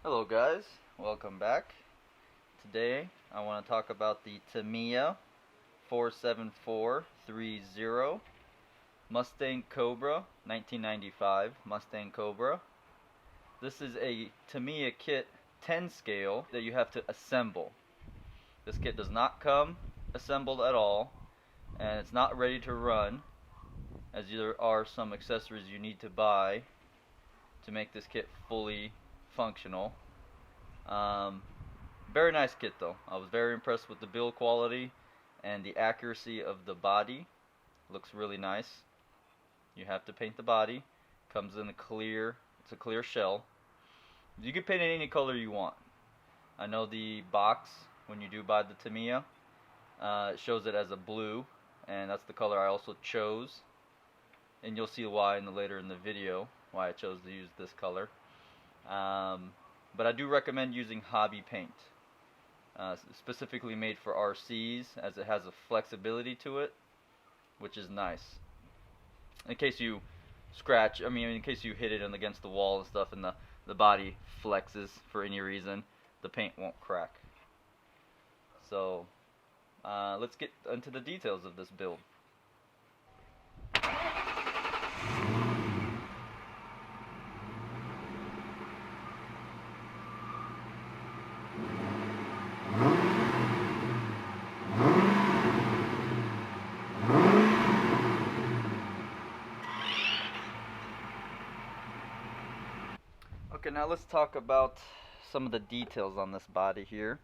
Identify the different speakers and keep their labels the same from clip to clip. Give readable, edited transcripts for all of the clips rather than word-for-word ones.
Speaker 1: Hello guys, welcome back. Today I want to talk about the Tamiya 47430 Mustang Cobra 1995 Mustang Cobra. This is a Tamiya kit 10 scale that you have to assemble. This kit does not come assembled at all, and it's not ready to run, as there are some accessories you need to buy to make this kit fully functional. Very nice kit though. I was very impressed with the build quality and the accuracy of the body. Looks really nice. You have to paint the body. Comes in it's a clear shell. You can paint it any color you want. I know the box, when you do buy the Tamiya, it shows it as a blue, and that's the color I also chose. And you'll see why later in the video, why I chose to use this color. But I do recommend using hobby paint, specifically made for RCs, as it has a flexibility to it, which is nice. In case you scratch, in case you hit it against the wall and stuff, and the body flexes for any reason, the paint won't crack. So let's get into the details of this build. Okay, now let's talk about some of the details on this body here.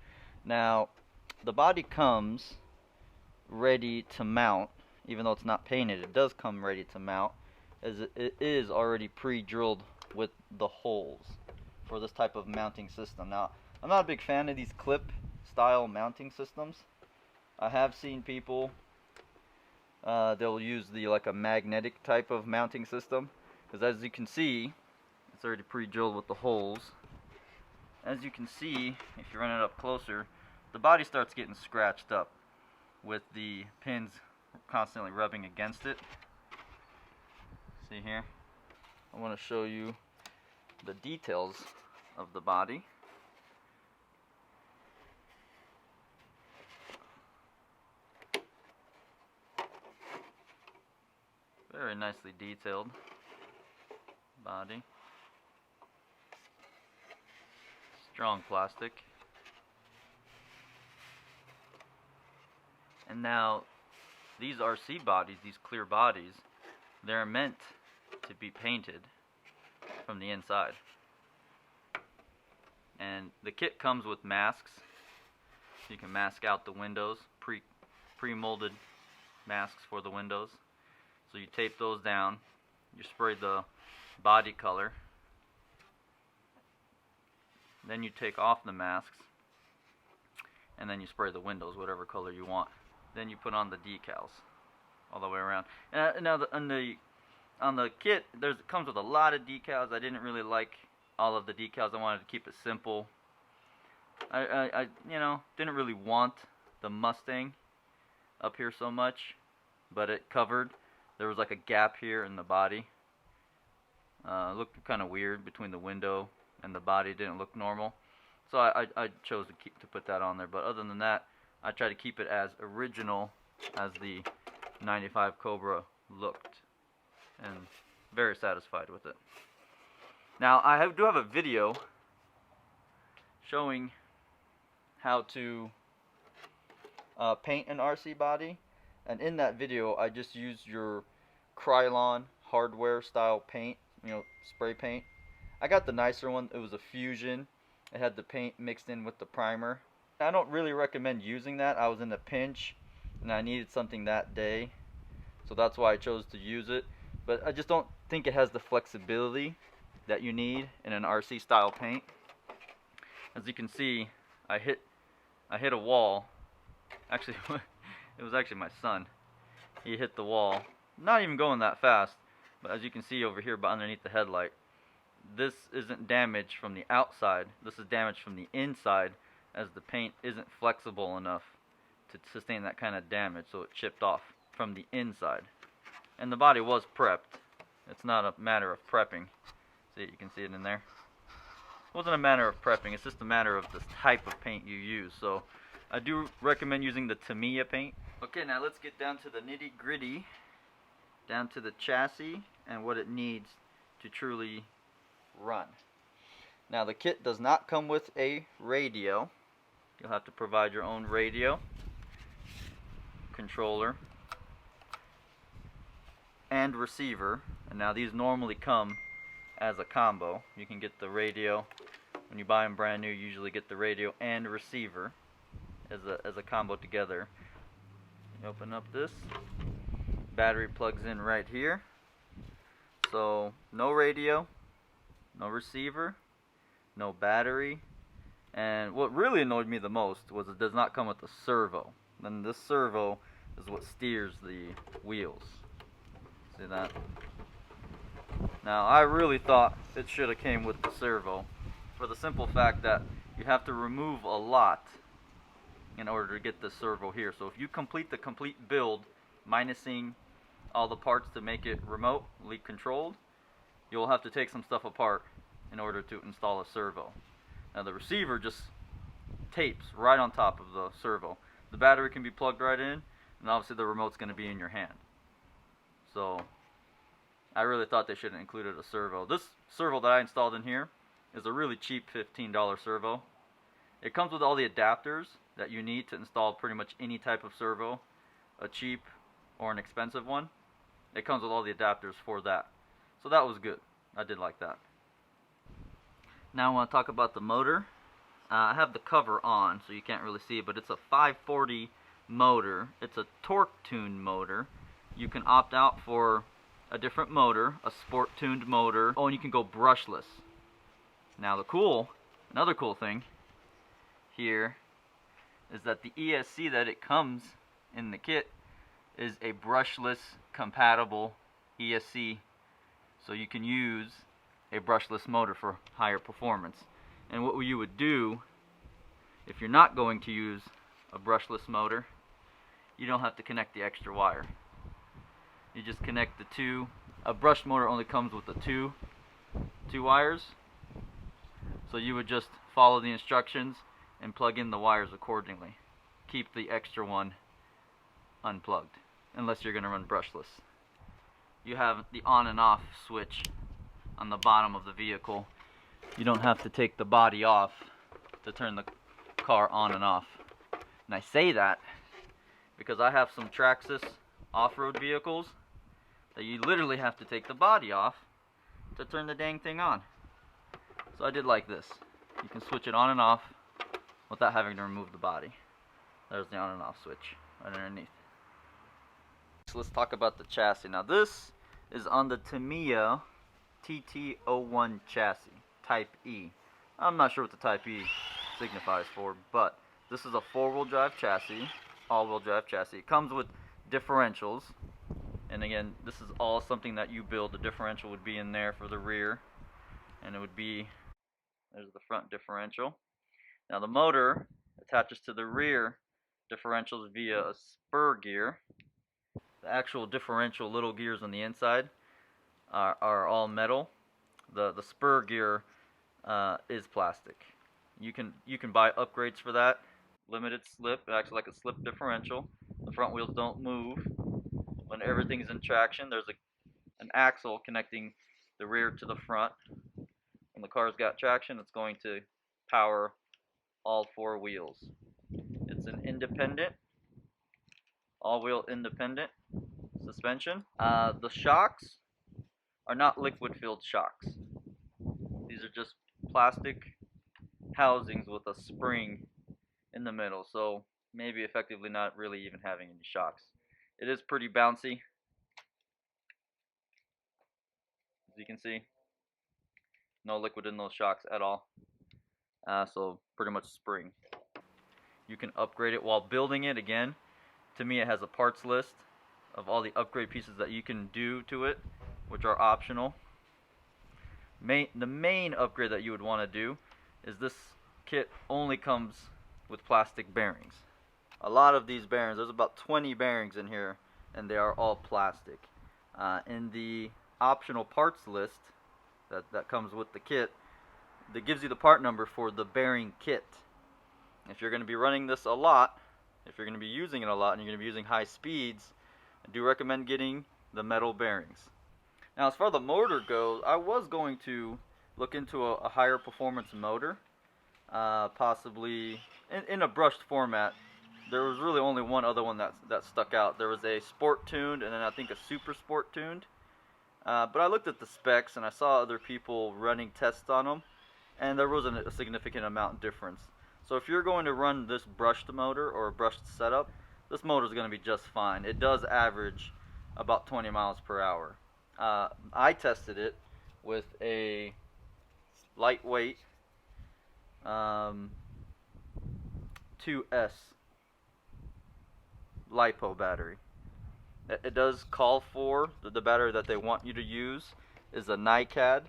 Speaker 1: Now, the body comes ready to mount, even though it's not painted. It does come ready to mount, as it is already pre-drilled with the holes for this type of mounting system. Now, I'm not a big fan of these clip-style mounting systems. I have seen people, they'll use like a magnetic type of mounting system, because as you can see, it's already pre-drilled with the holes. As you can see, if you run it up closer, the body starts getting scratched up with the pins constantly rubbing against it. See here? I want to show you the details of the body. Very nicely detailed body. Strong plastic. And now these RC bodies, these clear bodies, they're meant to be painted from the inside. And the kit comes with masks. You can mask out the windows, pre-molded masks for the windows. So you tape those down, you spray the body color, then you take off the masks, and then you spray the windows whatever color you want. Then you put on the decals all the way around. And now on the kit, it comes with a lot of decals. I didn't really like all of the decals. I wanted to keep it simple. I didn't really want the Mustang up here so much, but it covered. There was like a gap here in the body. It looked kind of weird between the window and the body. Didn't look normal, so I chose to put that on there. But other than that, I try to keep it as original as the 95 Cobra looked, and very satisfied with it. Now I do have a video showing how to paint an RC body, and in that video I just used your Krylon hardware style paint, spray paint. I got the nicer one. It was a Fusion. It had the paint mixed in with the primer. I don't really recommend using that. I was in a pinch and I needed something that day, so that's why I chose to use it. But I just don't think it has the flexibility that you need in an RC style paint. As you can see, I hit a wall. Actually, it was actually my son. He hit the wall, not even going that fast, but as you can see over here, but underneath the headlight, this isn't damage from the outside. This is damage from the inside, as the paint isn't flexible enough to sustain that kind of damage, so it chipped off from the inside. And the body was prepped. It's not a matter of prepping. See, you can see it in there. wasn't a matter of prepping, it's just a matter of the type of paint you use. So I do recommend using the Tamiya paint. Okay, now let's get down to the nitty gritty, down to the chassis and what it needs to truly run. Now the kit does not come with a radio. You'll have to provide your own radio, controller, and receiver. And now these normally come as a combo. You can get the radio when you buy them brand new. You usually get the radio and receiver as a combo together. You open up this, battery plugs in right here. So no radio, no receiver, no battery. And what really annoyed me the most was it does not come with a servo. Then this servo is what steers the wheels. See that? Now I really thought it should have came with the servo, for the simple fact that you have to remove a lot in order to get the servo here. So if you complete the complete build, minusing all the parts to make it remotely controlled, you'll have to take some stuff apart in order to install a servo. Now the receiver just tapes right on top of the servo. The battery can be plugged right in, and obviously the remote's going to be in your hand. So I really thought they should have included a servo. This servo that I installed in here is a really cheap $15 servo. It comes with all the adapters that you need to install pretty much any type of servo, a cheap or an expensive one. It comes with all the adapters for that. So that was good. I did like that. Now I want to talk about the motor. I have the cover on so you can't really see it, but it's a 540 motor. It's a torque tuned motor. You can opt out for a different motor, a sport tuned motor. Oh, and you can go brushless. Now another cool thing here is that the ESC that it comes in the kit is a brushless compatible ESC, so you can use a brushless motor for higher performance. And what you would do if you're not going to use a brushless motor, you don't have to connect the extra wire. You just connect the two. A brushed motor only comes with the two wires, so you would just follow the instructions and plug in the wires accordingly. Keep the extra one unplugged, unless you're going to run brushless. You have the on and off switch on the bottom of the vehicle. You don't have to take the body off to turn the car on and off. And I say that because I have some Traxxas off-road vehicles that you literally have to take the body off to turn the dang thing on. So I did like this. You can switch it on and off without having to remove the body. There's the on and off switch right underneath. So let's talk about the chassis. Now this is on the Tamiya TT-01 chassis, Type E. I'm not sure what the Type E signifies for, but this is a four-wheel drive chassis, all-wheel drive chassis. It comes with differentials, and again, this is all something that you build. The differential would be in there for the rear, and it would be, there's the front differential. Now the motor attaches to the rear differentials via a spur gear. The actual differential little gears on the inside are all metal. The spur gear is plastic. You can buy upgrades for that. Limited slip. It acts like a slip differential. The front wheels don't move. When everything's in traction, there's an axle connecting the rear to the front. When the car's got traction, it's going to power all four wheels. It's an independent, all-wheel independent suspension. The shocks are not liquid-filled shocks. These are just plastic housings with a spring in the middle, so maybe effectively not really even having any shocks. It is pretty bouncy, as you can see. No liquid in those shocks at all, so pretty much spring. You can upgrade it while building it. Again, to me it has a parts list of all the upgrade pieces that you can do to it, which are optional. The main upgrade that you would want to do is this kit only comes with plastic bearings. A lot of these bearings, there's about 20 bearings in here, and they are all plastic. In the optional parts list that comes with the kit, that gives you the part number for the bearing kit. If you're going to be running this a lot, if you're going to be using it a lot and you're going to be using high speeds, I do recommend getting the metal bearings. Now, as far as the motor goes, I was going to look into a higher performance motor, possibly in a brushed format. There was really only one other one that stuck out. There was a sport tuned and then I think a super sport tuned. But I looked at the specs and I saw other people running tests on them, and there wasn't a significant amount difference. So if you're going to run this brushed motor or a brushed setup, this motor is going to be just fine. It does average about 20 miles per hour. I tested it with a lightweight 2S LiPo battery. It does call for the battery that they want you to use is a NiCad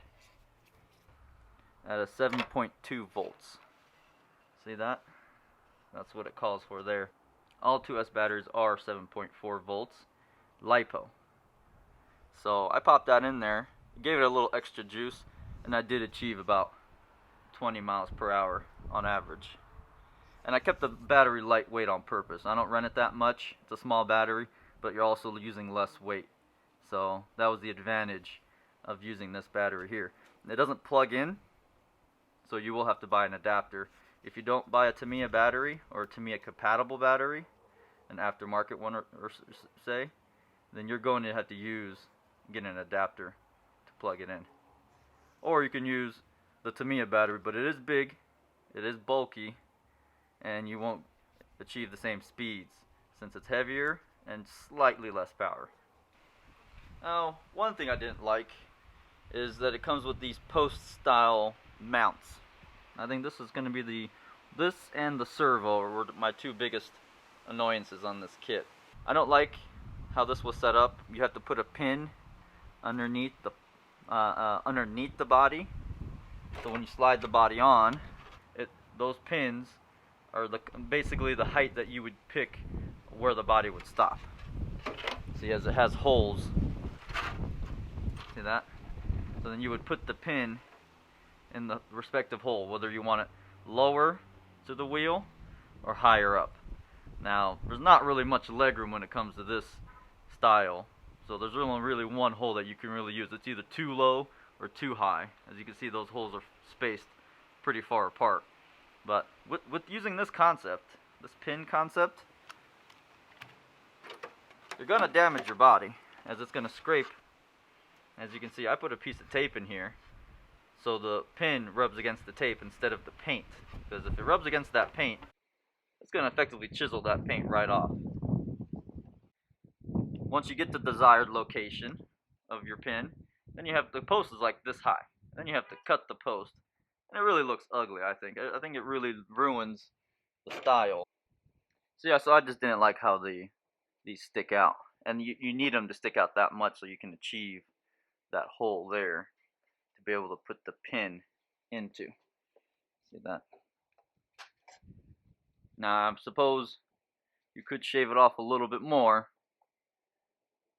Speaker 1: at a 7.2 volts. See that? That's what it calls for there. All 2S batteries are 7.4 volts LiPo. So I popped that in there, gave it a little extra juice, and I did achieve about 20 miles per hour on average. And I kept the battery lightweight on purpose. I don't run it that much. It's a small battery, but you're also using less weight. So that was the advantage of using this battery here. It doesn't plug in, so you will have to buy an adapter. If you don't buy a Tamiya battery or a Tamiya compatible battery, an aftermarket one or say, then you're going to have to get an adapter to plug it in. Or you can use the Tamiya battery, but it is big, it is bulky, and you won't achieve the same speeds since it's heavier and slightly less power. Now, one thing I didn't like is that it comes with these post-style mounts. I think this is going to be this and the Servo were my two biggest annoyances on this kit. I don't like how this was set up. You have to put a pin underneath the body. So when you slide the body on, those pins are basically the height that you would pick where the body would stop. See, as it has holes. See that? So then you would put the pin in the respective hole, whether you want it lower to the wheel or higher up. Now, there's not really much legroom when it comes to this style, so there's only really one hole that you can really use. It's either too low or too high. As you can see, those holes are spaced pretty far apart. But with using this concept, this pin concept, you're going to damage your body, as it's going to scrape. As you can see, I put a piece of tape in here, so the pin rubs against the tape instead of the paint. Because if it rubs against that paint, it's going to effectively chisel that paint right off. Once you get the desired location of your pin, then you have the post is like this high. Then you have to cut the post. And it really looks ugly, I think. I think it really ruins the style. So yeah, so I just didn't like how these stick out. And you need them to stick out that much so you can achieve that hole there to be able to put the pin into. See that? Now, I suppose you could shave it off a little bit more,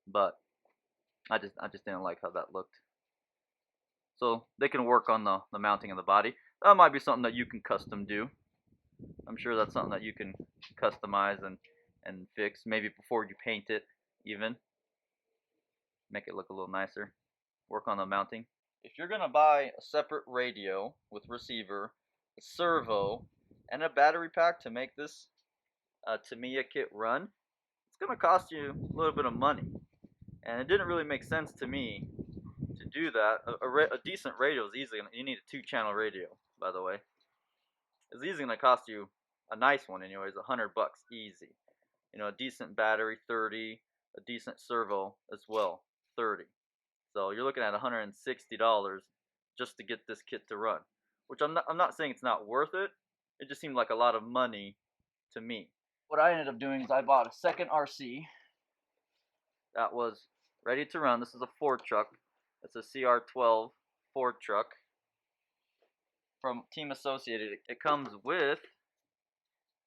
Speaker 1: but I just didn't like how that looked. So they can work on the mounting of the body. That might be something that you can custom do. I'm sure that's something that you can customize and fix, maybe before you paint it even. Make it look a little nicer. Work on the mounting. If you're going to buy a separate radio with receiver, a servo, and a battery pack to make this Tamiya kit run, it's going to cost you a little bit of money. And it didn't really make sense to me to do that. A decent radio is easily, you need a 2-channel radio, by the way. It's easily going to cost you, a nice one anyways, $100 easy. You know, a decent battery, 30, a decent servo as well, 30. So you're looking at $160 just to get this kit to run, which I'm not saying it's not worth it. It just seemed like a lot of money to me. What I ended up doing is I bought a second RC that was ready to run. This is a Ford truck. It's a CR12 Ford truck from Team Associated. It comes with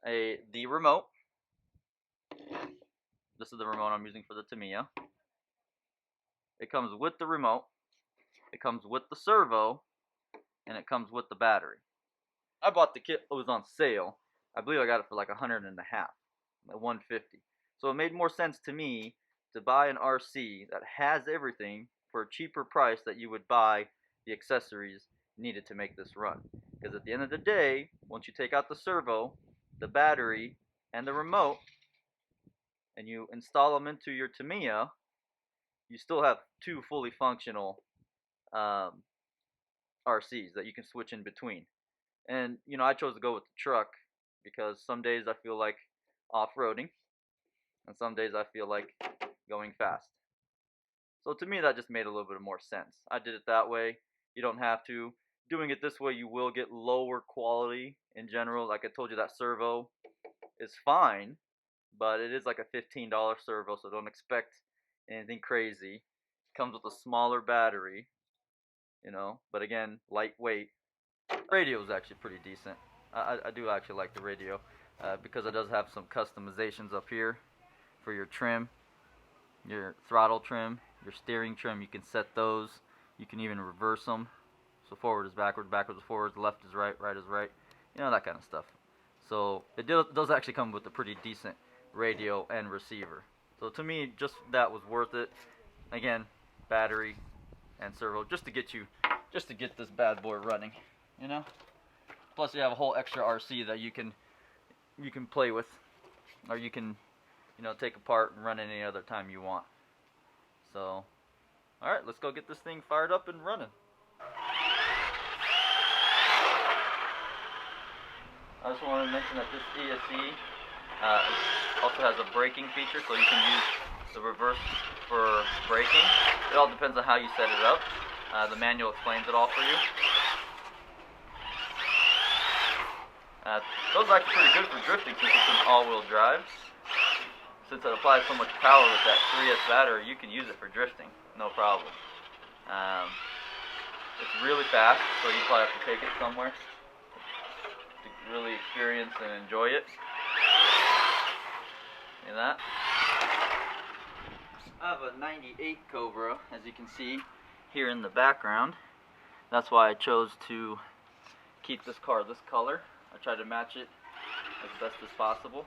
Speaker 1: the remote. This is the remote I'm using for the Tamiya. It comes with the remote. It comes with the servo, and it comes with the battery. I bought the kit, it was on sale. I believe I got it for like $100 and a half, like $150. So it made more sense to me to buy an RC that has everything for a cheaper price that you would buy the accessories needed to make this run. Because at the end of the day, once you take out the servo, the battery, and the remote, and you install them into your Tamiya, you still have two fully functional RCs that you can switch in between. And you know, I chose to go with the truck because some days I feel like off-roading, and some days I feel like going fast. So to me, that just made a little bit more sense. I did it that way. You don't have to. Doing it this way, you will get lower quality in general. Like I told you, that servo is fine, but it is like a $15 servo, so don't expect anything crazy. Comes with a smaller battery, you know, but again, lightweight. Radio is actually pretty decent. I do actually like the radio because it does have some customizations up here for your trim, your throttle trim, your steering trim. You can set those. You can even reverse them. So forward is backwards, backwards is forward, left is right, right is right. You know, that kind of stuff. So it does actually come with a pretty decent radio and receiver. So to me, just that was worth it. Again, battery and servo, just to get this bad boy running, you know. Plus, you have a whole extra RC that you can play with, or you can, you know, take apart and run any other time you want. So, all right, let's go get this thing fired up and running. I just want to mention that this ESC also has a braking feature, so you can use the reverse for braking. It all depends on how you set it up. The manual explains it all for you. Those are actually pretty good for drifting since it's an all-wheel drive. Since it applies so much power with that 3S battery, you can use it for drifting, no problem. It's really fast, so you probably have to take it somewhere to really experience and enjoy it. See that? I have a 98 Cobra, as you can see here in the background. That's why I chose to keep this car this color. I tried to match it as best as possible.